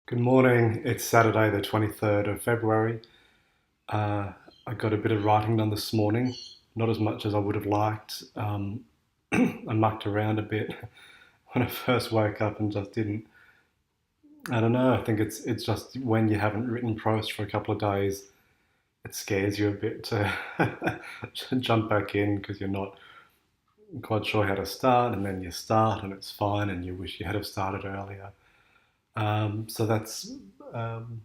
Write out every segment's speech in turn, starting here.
Good morning. It's Saturday, the 23rd of February. I got a bit of writing done this morning, not as much as I would have liked. I mucked around a bit when I first woke up and just didn't. I don't know. I think it's just when you haven't written prose for a couple of days, it scares you a bit to, to jump back in because you're not quite sure how to start, and then you start and it's fine, and you wish you had have started earlier. So that's um,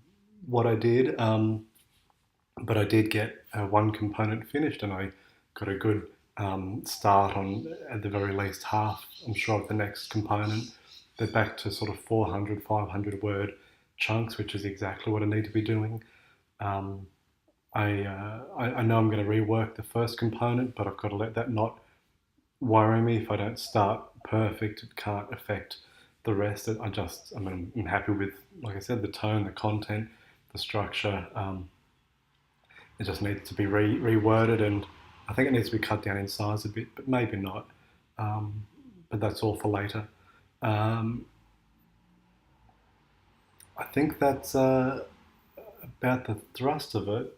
what I did. But I did get one component finished, and I got a good start on at the very least half. I'm sure of the next component. They're back to sort of 400, 500 word chunks, which is exactly what I need to be doing. Um, I know I'm going to rework the first component, but I've got to let that not worry me. If I don't start perfect, it can't affect the rest. I'm happy with, like I said, the tone, the content, the structure. It just needs to be reworded, and I think it needs to be cut down in size a bit, but maybe not. Um, but that's all for later. Um, I think that's about the thrust of it.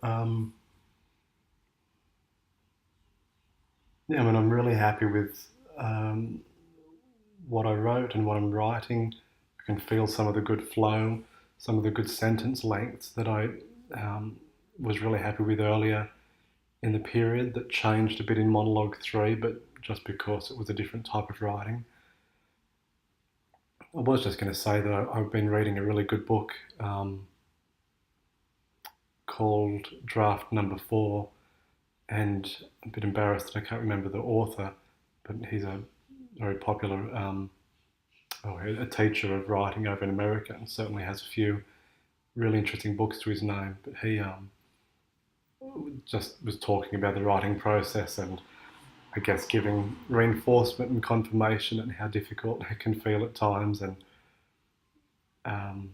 Yeah, I mean, I'm really happy with um, what I wrote and what I'm writing. I can feel some of the good flow, some of the good sentence lengths that I um, was really happy with earlier in the period that changed a bit in monologue 3, but just because it was a different type of writing. I was just going to say that I've been reading a really good book called Draft Number 4, and I'm a bit embarrassed that I can't remember the author, but he's a very popular a teacher of writing over in America, and certainly has a few really interesting books to his name. But he just was talking about the writing process, and I guess giving reinforcement and confirmation and how difficult it can feel at times, and um,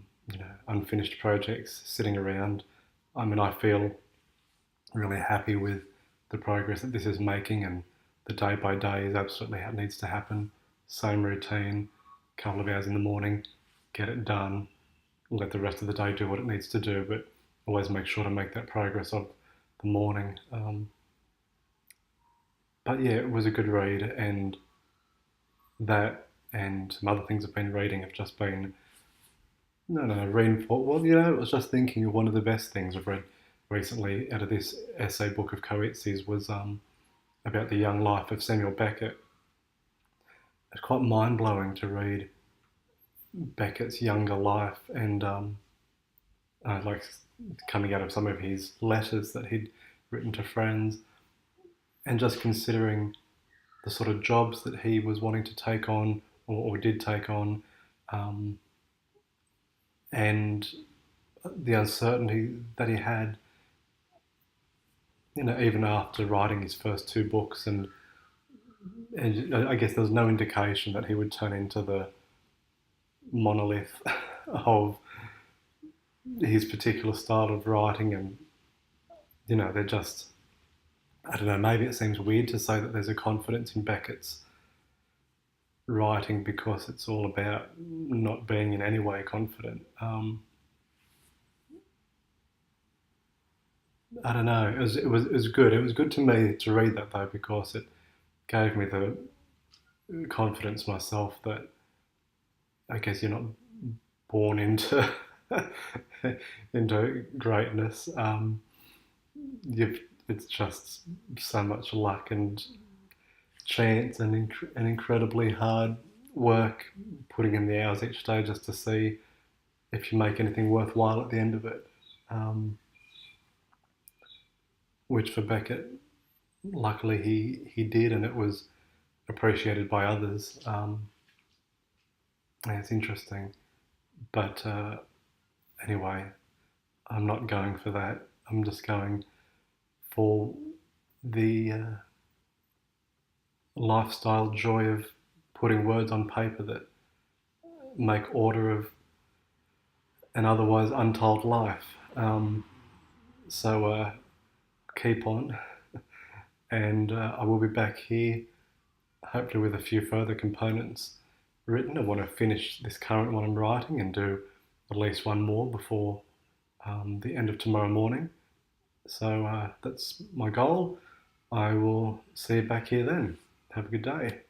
unfinished projects sitting around. I mean, I feel really happy with the progress that this is making, and the day by day is absolutely how it needs to happen. Same routine, couple of hours in the morning, get it done, let the rest of the day do what it needs to do, but always make sure to make that progress of the morning. But yeah, it was a good read, and that and some other things I've been reading have just been no reinforced. Well, I was just thinking of one of the best things I've read recently out of this essay book of Coetze's was about the young life of Samuel Beckett. It's quite mind blowing to read Beckett's younger life, and like coming out of some of his letters that he'd written to friends, and just considering the sort of jobs that he was wanting to take on, or did take on, um, and the uncertainty that he had, even after writing his first two books, and I guess there was no indication that he would turn into the monolith of his particular style of writing, and they're just, I don't know, maybe it seems weird to say that there's a confidence in Beckett's writing because it's all about not being in any way confident. I don't know. It was good. It was good to me to read that though, because it gave me the confidence myself that I guess you're not born into into greatness. It's just so much luck and chance, and incredibly hard work, putting in the hours each day just to see if you make anything worthwhile at the end of it. Um, which for Beckett, luckily he did, and it was appreciated by others. And it's interesting, but anyway, I'm not going for that. I'm just going for the lifestyle joy of putting words on paper that make order of an otherwise untold life. So keep on, and I will be back here, hopefully with a few further components written. I want to finish this current one I'm writing and do at least one more before the end of tomorrow morning. So that's my goal. I will see you back here then. Have a good day.